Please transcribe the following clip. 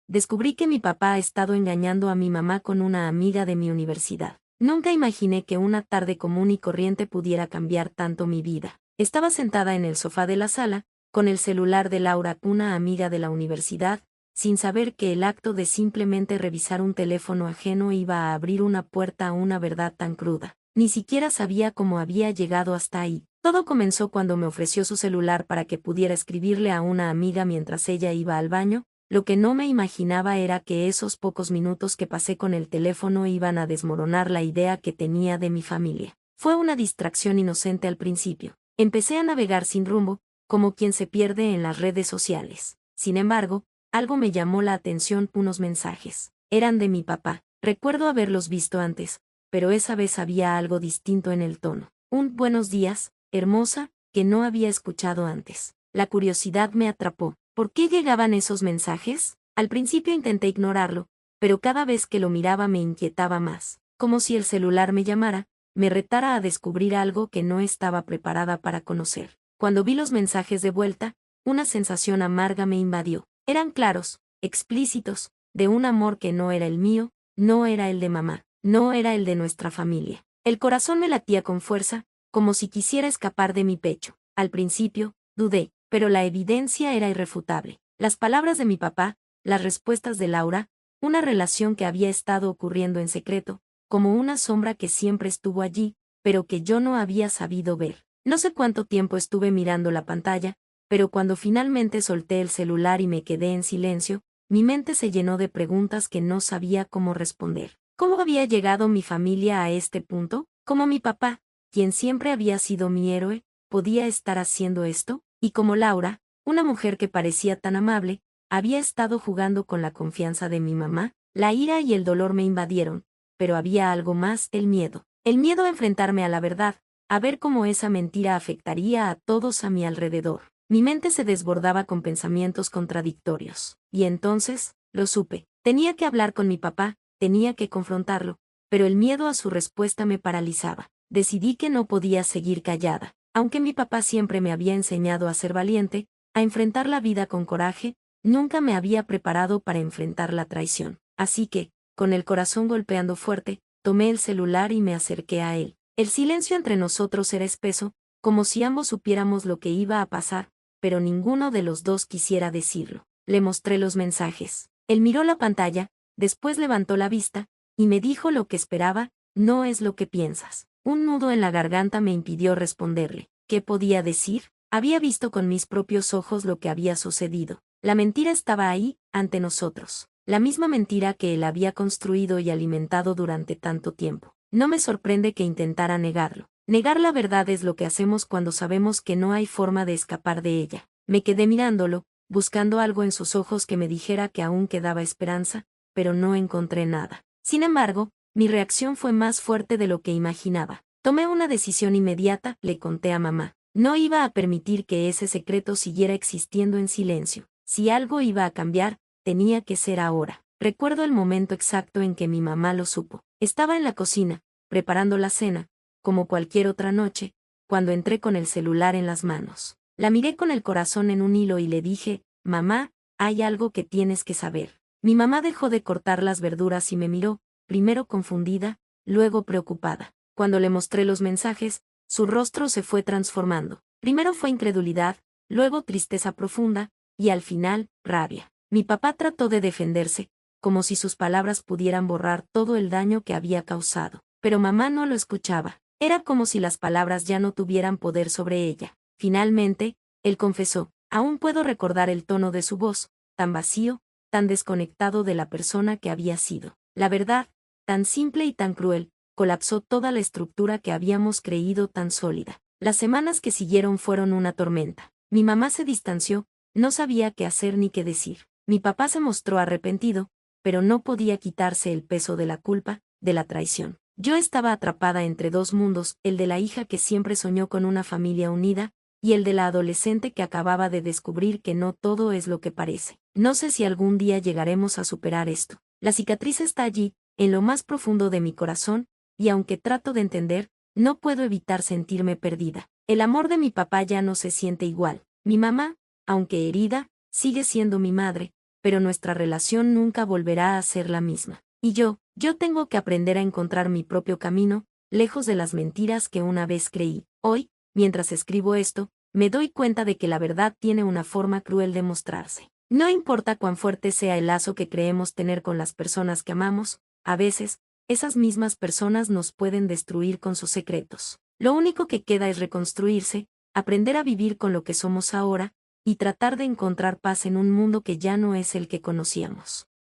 descubrí que mi papá ha estado engañando a mi mamá con una amiga de mi universidad. Nunca imaginé que una tarde común y corriente pudiera cambiar tanto mi vida. Estaba sentada en el sofá de la sala, con el celular de Laura, una amiga de la universidad, sin saber que el acto de simplemente revisar un teléfono ajeno iba a abrir una puerta a una verdad tan cruda. Ni siquiera sabía cómo había llegado hasta ahí. Todo comenzó cuando me ofreció su celular para que pudiera escribirle a una amiga mientras ella iba al baño. Lo que no me imaginaba era que esos pocos minutos que pasé con el teléfono iban a desmoronar la idea que tenía de mi familia. Fue una distracción inocente al principio. Empecé a navegar sin rumbo, como quien se pierde en las redes sociales. Sin embargo, algo me llamó la atención: unos mensajes. Eran de mi papá. Recuerdo haberlos visto antes, pero esa vez había algo distinto en el tono. Un buenos días, hermosa, que no había escuchado antes. La curiosidad me atrapó. ¿Por qué llegaban esos mensajes? Al principio intenté ignorarlo, pero cada vez que lo miraba me inquietaba más, como si el celular me llamara, me retara a descubrir algo que no estaba preparada para conocer. Cuando vi los mensajes de vuelta, una sensación amarga me invadió. Eran claros, explícitos, de un amor que no era el mío, no era el de mamá, no era el de nuestra familia. El corazón me latía con fuerza, como si quisiera escapar de mi pecho. Al principio, dudé, pero la evidencia era irrefutable. Las palabras de mi papá, las respuestas de Laura, una relación que había estado ocurriendo en secreto, como una sombra que siempre estuvo allí, pero que yo no había sabido ver. No sé cuánto tiempo estuve mirando la pantalla, pero cuando finalmente solté el celular y me quedé en silencio, mi mente se llenó de preguntas que no sabía cómo responder. ¿Cómo había llegado mi familia a este punto? ¿Cómo mi papá, quien siempre había sido mi héroe, podía estar haciendo esto? Y como Laura, una mujer que parecía tan amable, había estado jugando con la confianza de mi mamá. La ira y el dolor me invadieron, pero había algo más: el miedo. El miedo a enfrentarme a la verdad, a ver cómo esa mentira afectaría a todos a mi alrededor. Mi mente se desbordaba con pensamientos contradictorios. Y entonces, lo supe. Tenía que hablar con mi papá, tenía que confrontarlo, pero el miedo a su respuesta me paralizaba. Decidí que no podía seguir callada. Aunque mi papá siempre me había enseñado a ser valiente, a enfrentar la vida con coraje, nunca me había preparado para enfrentar la traición. Así que, con el corazón golpeando fuerte, tomé el celular y me acerqué a él. El silencio entre nosotros era espeso, como si ambos supiéramos lo que iba a pasar, pero ninguno de los dos quisiera decirlo. Le mostré los mensajes. Él miró la pantalla, después levantó la vista, y me dijo lo que esperaba: no es lo que piensas. Un nudo en la garganta me impidió responderle. ¿Qué podía decir? Había visto con mis propios ojos lo que había sucedido. La mentira estaba ahí, ante nosotros. La misma mentira que él había construido y alimentado durante tanto tiempo. No me sorprende que intentara negarlo. Negar la verdad es lo que hacemos cuando sabemos que no hay forma de escapar de ella. Me quedé mirándolo, buscando algo en sus ojos que me dijera que aún quedaba esperanza, pero no encontré nada. Sin embargo, mi reacción fue más fuerte de lo que imaginaba. Tomé una decisión inmediata. Le conté a mamá. No iba a permitir que ese secreto siguiera existiendo en silencio. Si algo iba a cambiar, tenía que ser ahora. Recuerdo el momento exacto en que mi mamá lo supo. Estaba en la cocina, preparando la cena, como cualquier otra noche, cuando entré con el celular en las manos. La miré con el corazón en un hilo y le dije: mamá, hay algo que tienes que saber. Mi mamá dejó de cortar las verduras y me miró, primero confundida, luego preocupada. Cuando le mostré los mensajes, su rostro se fue transformando. Primero fue incredulidad, luego tristeza profunda, y al final, rabia. Mi papá trató de defenderse, como si sus palabras pudieran borrar todo el daño que había causado. Pero mamá no lo escuchaba. Era como si las palabras ya no tuvieran poder sobre ella. Finalmente, él confesó. Aún puedo recordar el tono de su voz, tan vacío, tan desconectado de la persona que había sido. La verdad, tan simple y tan cruel, colapsó toda la estructura que habíamos creído tan sólida. Las semanas que siguieron fueron una tormenta. Mi mamá se distanció, no sabía qué hacer ni qué decir. Mi papá se mostró arrepentido, pero no podía quitarse el peso de la culpa, de la traición. Yo estaba atrapada entre dos mundos: el de la hija que siempre soñó con una familia unida, y el de la adolescente que acababa de descubrir que no todo es lo que parece. No sé si algún día llegaremos a superar esto. La cicatriz está allí, en lo más profundo de mi corazón, y aunque trato de entender, no puedo evitar sentirme perdida. El amor de mi papá ya no se siente igual. Mi mamá, aunque herida, sigue siendo mi madre, pero nuestra relación nunca volverá a ser la misma. Y yo tengo que aprender a encontrar mi propio camino, lejos de las mentiras que una vez creí. Hoy, mientras escribo esto, me doy cuenta de que la verdad tiene una forma cruel de mostrarse. No importa cuán fuerte sea el lazo que creemos tener con las personas que amamos, a veces, esas mismas personas nos pueden destruir con sus secretos. Lo único que queda es reconstruirse, aprender a vivir con lo que somos ahora, y tratar de encontrar paz en un mundo que ya no es el que conocíamos.